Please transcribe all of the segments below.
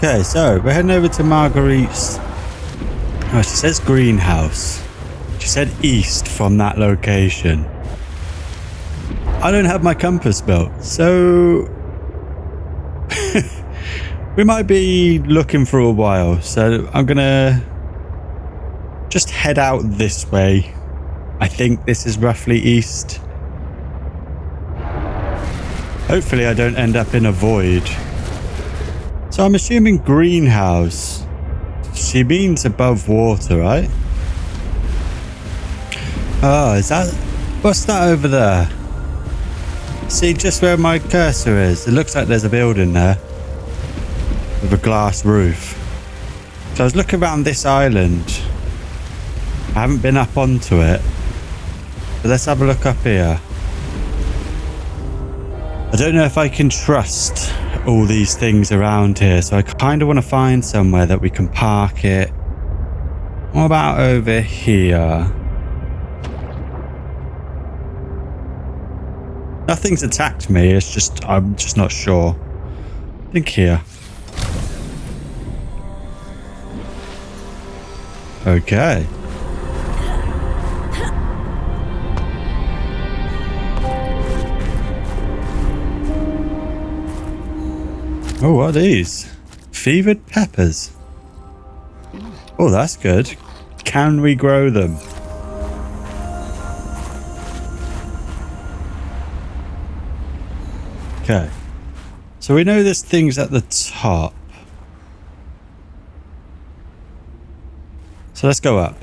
Okay, so we're heading over to Marguerite's. Oh, she says greenhouse. She said east from that location. I don't have my compass built, so we might be looking for a while. So I'm gonna just head out this way. I think this is roughly east. Hopefully I don't end up in a void. So I'm assuming greenhouse. She means above water, right? Oh, is that... What's that over there? See, just where my cursor is. It looks like there's a building there. With a glass roof. So I was looking around this island. I haven't been up onto it. But let's have a look up here. I don't know if I can trust all these things around here, so I kind of want to find somewhere that we can park it. What about over here? Nothing's attacked me, it's just, I'm just not sure. I think here. Okay. Oh, what are these? Fevered peppers. Oh, that's good. Can we grow them? Okay. So we know there's things at the top. So let's go up.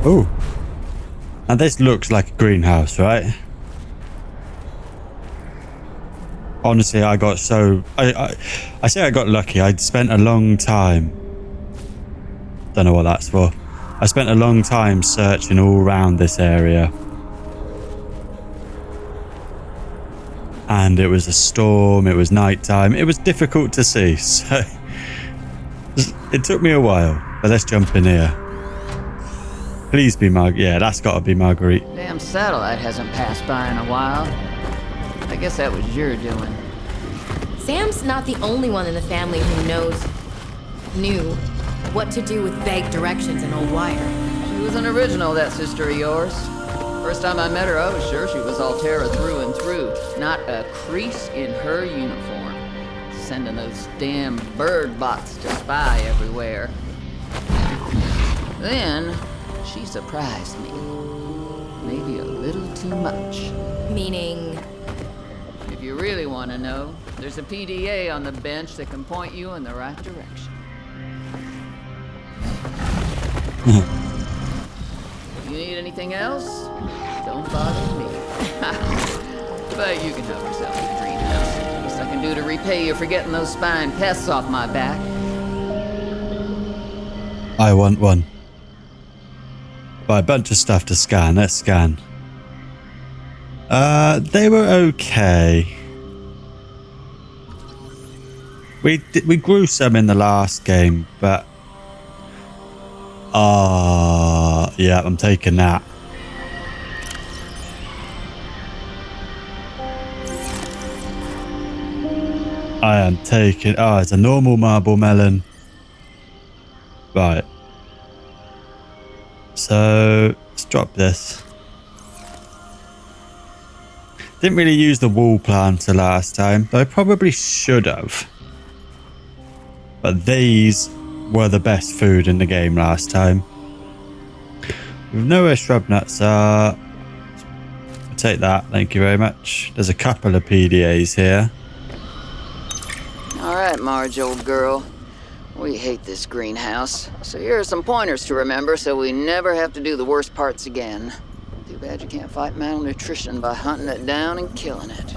Oh, and this looks like a greenhouse, right? Honestly, I got so... I say I got lucky. I'd spent a long time... Don't know what that's for. I spent a long time searching all around this area. And it was a storm, it was nighttime. It was difficult to see, so... It took me a while, but let's jump in here. Please be Yeah, that's got to be Marguerite. Damn satellite hasn't passed by in a while. I guess that was your doing. Sam's not the only one in the family who knew what to do with vague directions in old wire. She was an original, that sister of yours. First time I met her, I was sure she was Altera through and through. Not a crease in her uniform. Sending those damn bird bots to spy everywhere. Then... she surprised me. Maybe a little too much. Meaning? If you really want to know, there's a PDA on the bench that can point you in the right direction. If you need anything else, don't bother me. But you can help yourself to the greenhouse. Least I can do to repay you for getting those spine pests off my back. I want one. Right, a bunch of stuff to scan. Let's scan. They were okay. We grew some in the last game, but yeah, I'm taking that. I am taking... Oh, it's a normal marble melon. Right. So, let's drop this. Didn't really use the wall planter last time, though I probably should have. But these were the best food in the game last time. We know where shrub nuts are. I'll take that, thank you very much. There's a couple of PDAs here. Alright, Marge, old girl. We hate this greenhouse, so here are some pointers to remember so we never have to do the worst parts again. Too bad you can't fight malnutrition by hunting it down and killing it.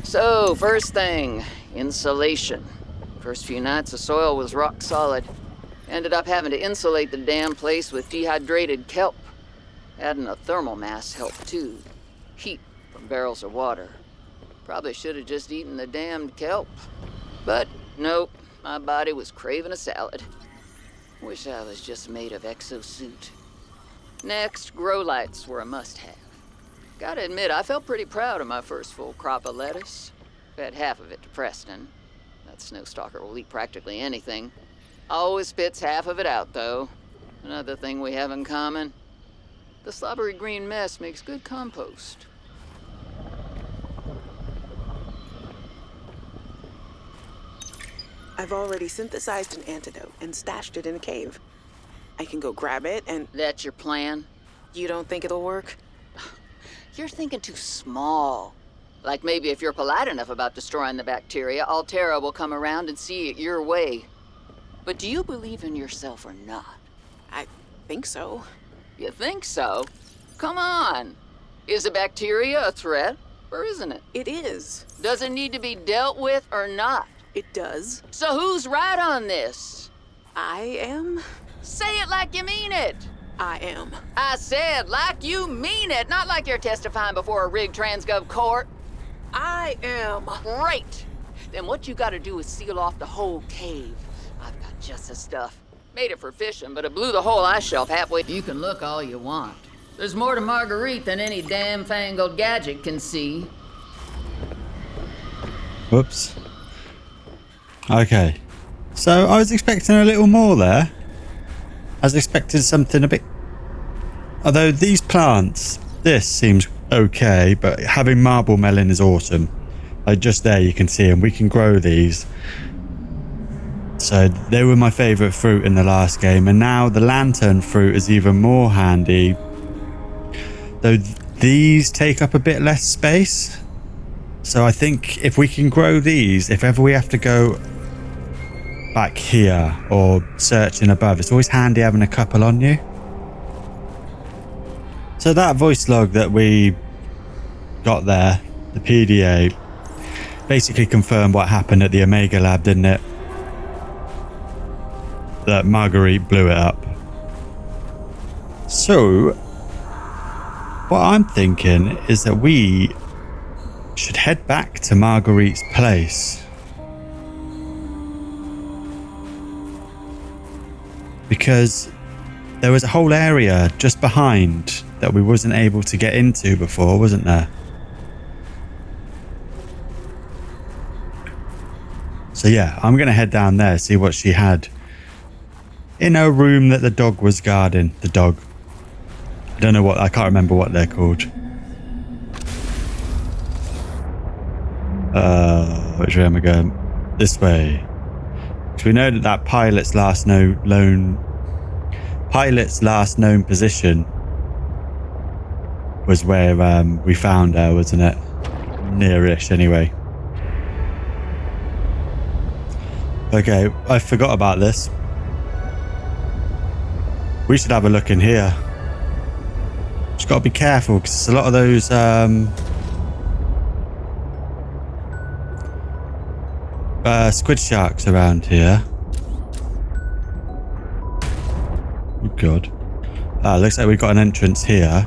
So, first thing, insulation. First few nights the soil was rock solid. Ended up having to insulate the damn place with dehydrated kelp. Adding a thermal mass helped too. Heat from barrels of water. Probably should have just eaten the damned kelp. But nope. My body was craving a salad. Wish I was just made of exosuit. Next, grow lights were a must-have. Gotta admit, I felt pretty proud of my first full crop of lettuce. Fed half of it to Preston. That snowstalker will eat practically anything. Always spits half of it out, though. Another thing we have in common. The slobbery green mess makes good compost. I've already synthesized an antidote and stashed it in a cave. I can go grab it and... That's your plan? You don't think it'll work? You're thinking too small. Like maybe if you're polite enough about destroying the bacteria, Altera will come around and see it your way. But do you believe in yourself or not? I think so. You think so? Come on. Is the bacteria a threat, or isn't it? It is. Does it need to be dealt with or not? It does. So who's right on this? I am? Say it like you mean it. I am. I said like you mean it, not like you're testifying before a rigged transgov court. I am. Great. Then what you gotta do is seal off the whole cave. I've got just the stuff. Made it for fishing, but it blew the whole ice shelf halfway. You can look all you want. There's more to Marguerite than any damn fangled gadget can see. Whoops. Okay. So I was expecting a little more there. I was expecting something a bit... Although these plants, this seems okay, but having marble melon is awesome. Like just there you can see them. We can grow these. So they were my favourite fruit in the last game, and now the lantern fruit is even more handy. Though these take up a bit less space. So I think if we can grow these, if ever we have to go back here or searching above, it's always handy having a couple on you. So that voice log that we got there, the PDA, basically confirmed what happened at the Omega lab, didn't it? That Marguerite blew it up. So what I'm thinking is that we should head back to Marguerite's place. Because there was a whole area just behind that we wasn't able to get into before, wasn't there? So yeah, I'm going to head down there, see what she had in her room that the dog was guarding. The dog. I don't know what, I can't remember what they're called. Which way am I going? This way. Because we know that that pilot's last known position was where we found her, wasn't it? Nearish, anyway. Okay, I forgot about this. We should have a look in here. Just got to be careful because there's a lot of those squid sharks around here. Oh god. Looks like we've got an entrance here.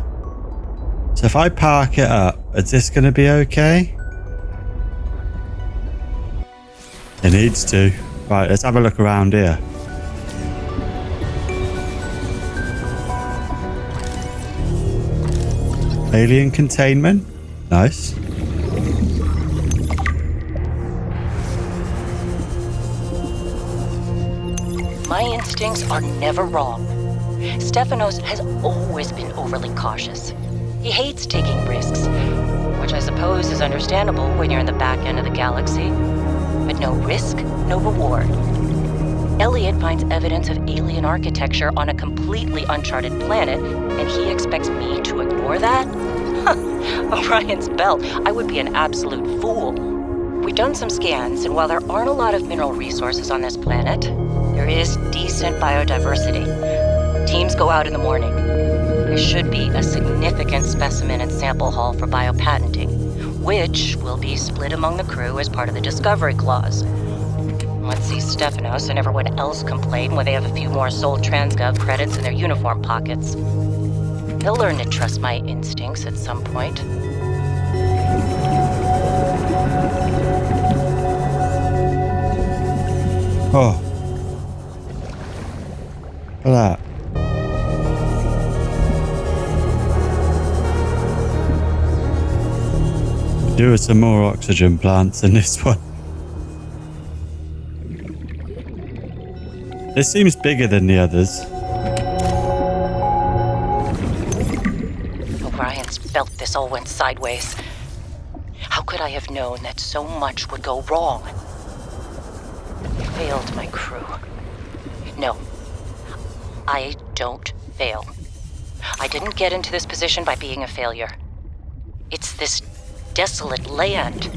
So if I park it up, is this going to be okay? It needs to. Right, let's have a look around here. Alien containment. Nice. My instincts are never wrong. Stefanos has always been overly cautious. He hates taking risks, which I suppose is understandable when you're in the back end of the galaxy. But no risk, no reward. Elliot finds evidence of alien architecture on a completely uncharted planet, and he expects me to ignore that? Orion's belt, I would be an absolute fool. We've done some scans, and while there aren't a lot of mineral resources on this planet, there is decent biodiversity. Teams go out in the morning. There should be a significant specimen and sample haul for biopatenting, which will be split among the crew as part of the discovery clause. Let's see Stefanos and everyone else complain when they have a few more soul transgov credits in their uniform pockets. They'll learn to trust my instincts at some point. Oh. Look at that. Do some more oxygen plants in this one. This seems bigger than the others. Orion's felt this all went sideways. How could I have known that so much would go wrong? I failed my crew. No, I don't fail. I didn't get into this position by being a failure. It's this desolate land,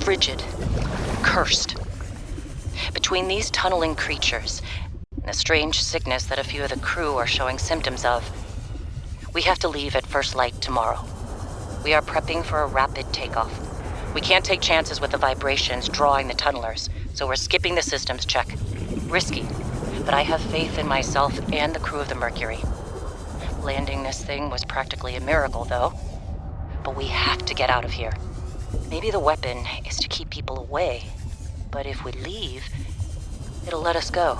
frigid, cursed. Between these tunneling creatures and the strange sickness that a few of the crew are showing symptoms of, we have to leave at first light tomorrow. We are prepping for a rapid takeoff. We can't take chances with the vibrations drawing the tunnelers, so we're skipping the systems check. Risky, but I have faith in myself and the crew of the Mercury. Landing this thing was practically a miracle, though. But we have to get out of here. Maybe the weapon is to keep people away, but if we leave, it'll let us go.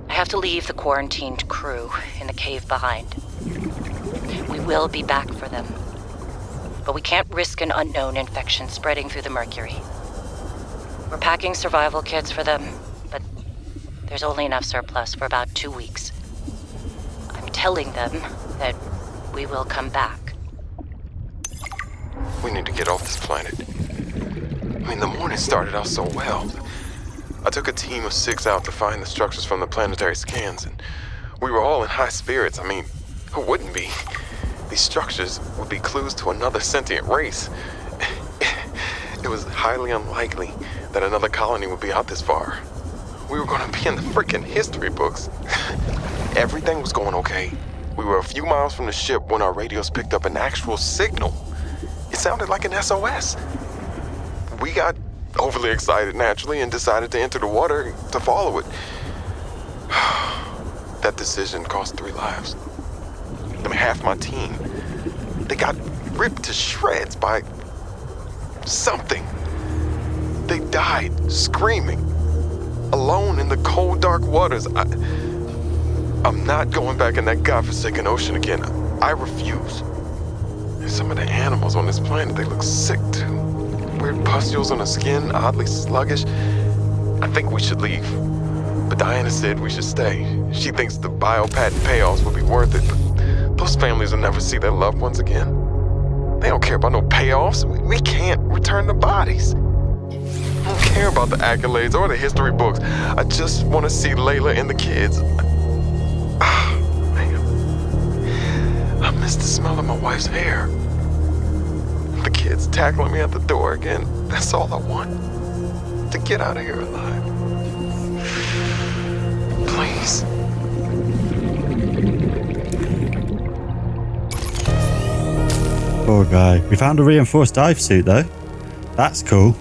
I have to leave the quarantined crew in the cave behind. We will be back for them, but we can't risk an unknown infection spreading through the Mercury. We're packing survival kits for them, but there's only enough surplus for about 2 weeks. I'm telling them that we will come back. We need to get off this planet. I mean, the morning started out so well. I took a team of 6 out to find the structures from the planetary scans, and we were all in high spirits. I mean, who wouldn't be? These structures would be clues to another sentient race. It was highly unlikely that another colony would be out this far. We were going to be in the freaking history books. Everything was going okay. We were a few miles from the ship when our radios picked up an actual signal. It sounded like an SOS. We got overly excited naturally and decided to enter the water to follow it. That decision cost 3 lives. I mean, half my team. They got ripped to shreds by something. They died screaming, alone in the cold, dark waters. I'm not going back in that godforsaken ocean again. I refuse. And some of the animals on this planet, they look sick too. Weird pustules on the skin, oddly sluggish. I think we should leave. But Diana said we should stay. She thinks the biopatent payoffs will be worth it, but those families will never see their loved ones again. They don't care about no payoffs. We can't return the bodies. I don't care about the accolades or the history books. I just want to see Layla and the kids. Man. I miss the smell of my wife's hair. The kids tackling me at the door again. That's all I want. To get out of here alive. Please. Poor guy. We found a reinforced dive suit though. That's cool.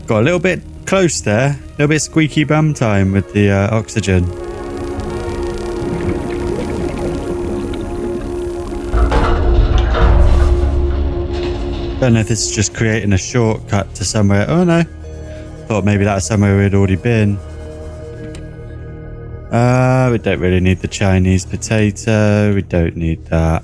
Got a little bit close there. A little bit squeaky bum time with the oxygen. Don't know if this is just creating a shortcut to somewhere. Oh no. Thought maybe that was somewhere we'd already been. We don't really need the Chinese potato. We don't need that.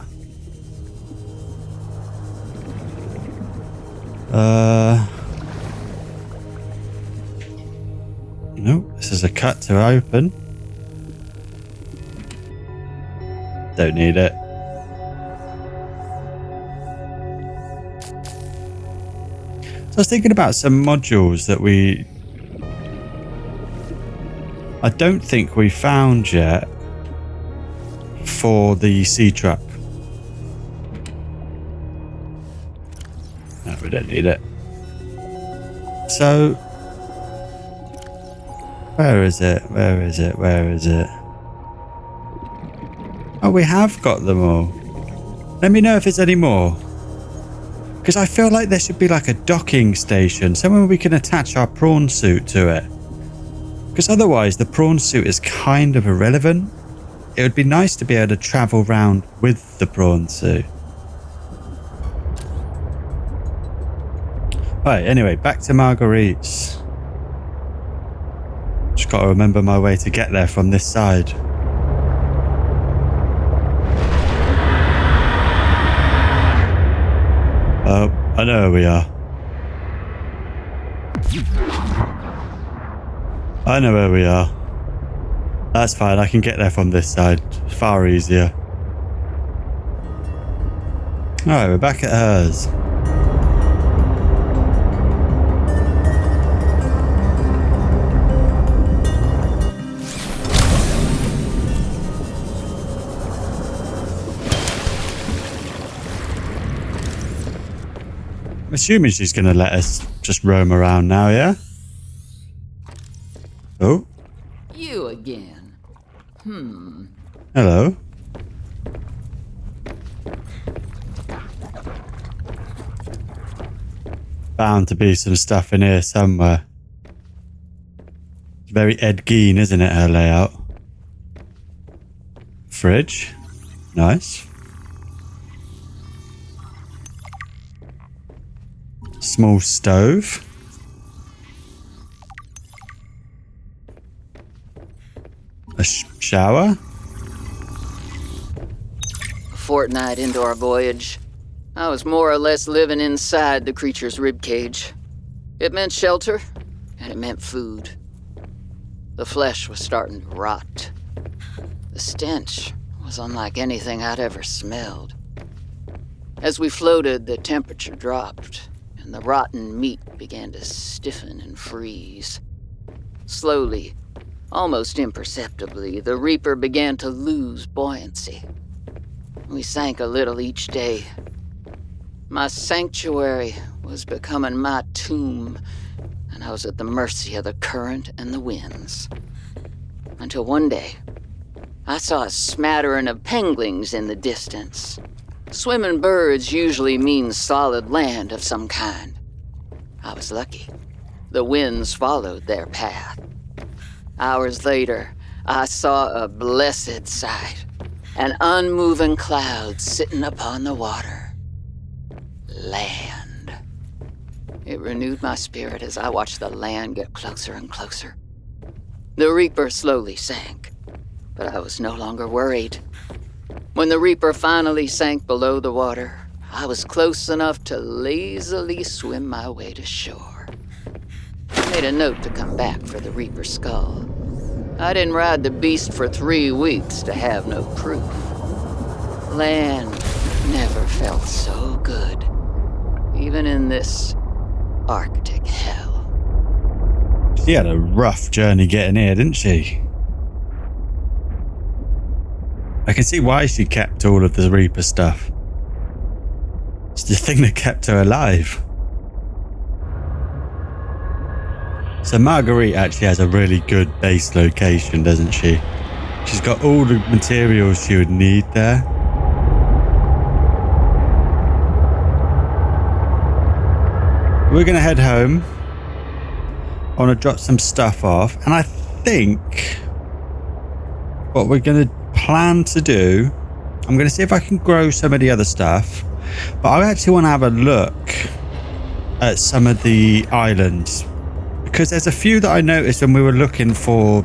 Nope, this is a cut to open. Don't need it. So I was thinking about some modules that I don't think we found yet for the sea truck. No, we don't need it. So, where is it? Where is it? Where is it? Oh, we have got them all. Let me know if there's any more. Because I feel like there should be like a docking station, somewhere we can attach our prawn suit to it. Because otherwise the prawn suit is kind of irrelevant. It would be nice to be able to travel around with the prawn suit. Right, anyway, back to Marguerite's. Just got to remember my way to get there from this side. Oh, I know where we are. I know where we are. That's fine, I can get there from this side. Far easier. Alright, we're back at hers. I'm assuming she's going to let us just roam around now, yeah? Oh. You again. Hello. Bound to be some stuff in here somewhere. It's very Ed Gein, isn't it, her layout? Fridge. Nice. Small stove. A shower. A fortnight into our voyage, I was more or less living inside the creature's ribcage. It meant shelter, and it meant food. The flesh was starting to rot. The stench was unlike anything I'd ever smelled. As we floated, the temperature dropped, and the rotten meat began to stiffen and freeze. Slowly, almost imperceptibly, the Reaper began to lose buoyancy. We sank a little each day. My sanctuary was becoming my tomb, and I was at the mercy of the current and the winds. Until one day, I saw a smattering of penguins in the distance. Swimming birds usually mean solid land of some kind. I was lucky. The winds followed their path. Hours later, I saw a blessed sight. An unmoving cloud sitting upon the water. Land. It renewed my spirit as I watched the land get closer and closer. The Reaper slowly sank, but I was no longer worried. When the Reaper finally sank below the water, I was close enough to lazily swim my way to shore. I made a note to come back for the Reaper skull. I didn't ride the beast for 3 weeks to have no proof. Land never felt so good, even in this Arctic hell. She had a rough journey getting here, didn't she? I can see why she kept all of the Reaper stuff. It's the thing that kept her alive. So Marguerite actually has a really good base location, doesn't she? She's got all the materials she would need there. We're going to head home. I want to drop some stuff off. And I think what we're going to plan to do, I'm going to see if I can grow some of the other stuff. But I actually want to have a look at some of the islands. Because there's a few that I noticed when we were looking for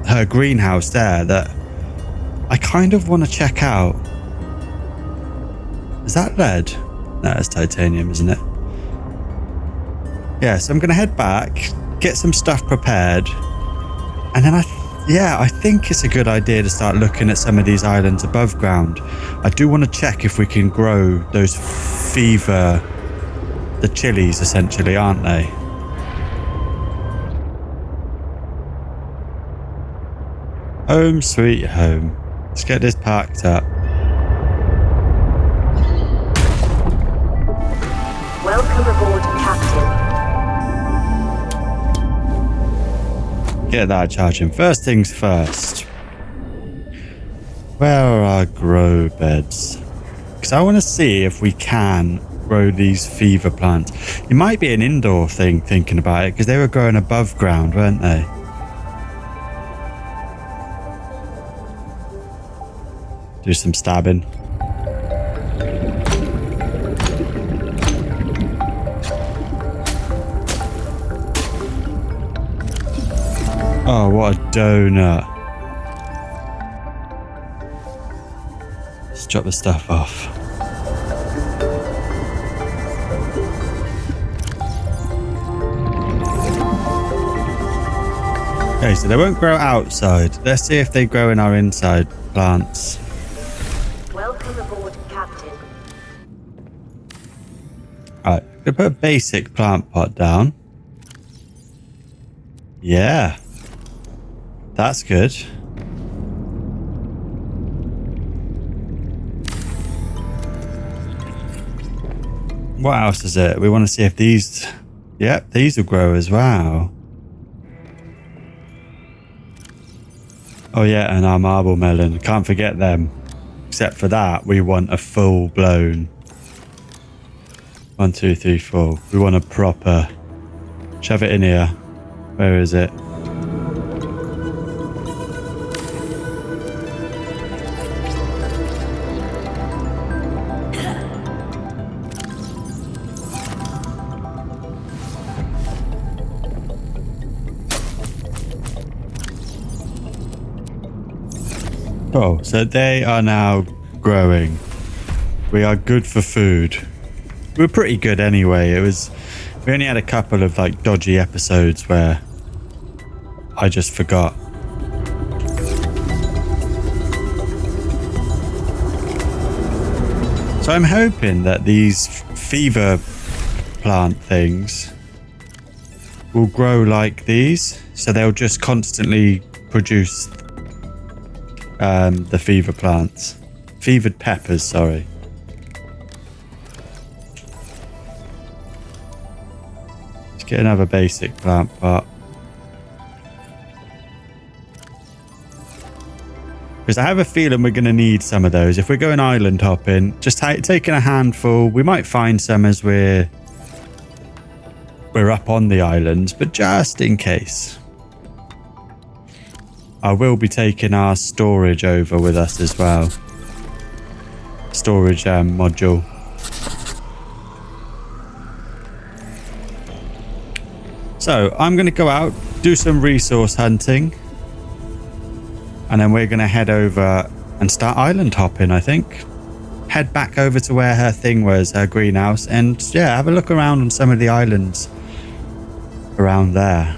her greenhouse there that I kind of want to check out. Is that lead? No, that's titanium, isn't it? Yeah, so I'm going to head back, get some stuff prepared, and then I think it's a good idea to start looking at some of these islands above ground. I do want to check if we can grow those fever, the chilies essentially, aren't they? Home sweet home. Let's get this parked up. Welcome aboard, Captain. Get that charging. First things first. Where are our grow beds? Because I want to see if we can grow these fever plants. It might be an indoor thing, thinking about it, because they were growing above ground, weren't they? Do some stabbing. Oh, what a donut. Let's drop the stuff off. Okay, so they won't grow outside. Let's see if they grow in our inside plants. Welcome aboard, Captain. Alright, I'm gonna put a basic plant pot down. Yeah. That's good. What else is it? We want to see if these... Yep, these will grow as well. Oh yeah, and our marble melon. Can't forget them. Except for that, we want a full-blown... 1, 2, 3, 4. We want a proper... Shove it in here. Where is it? Oh, so they are now growing. We are good for food. We're pretty good anyway. We only had a couple of like dodgy episodes where I just forgot. So I'm hoping that these fever plant things will grow like these. So they'll just constantly produce the fever plants. Fevered peppers, sorry. Let's get another basic plant pot. Because I have a feeling we're going to need some of those. If we're going island hopping, just taking a handful. We might find some as we're up on the islands, but just in case. I will be taking our storage over with us as well. Storage module. So I'm going to go out, do some resource hunting. And then we're going to head over and start island hopping, I think. Head back over to where her thing was, her greenhouse. And yeah, have a look around on some of the islands around there.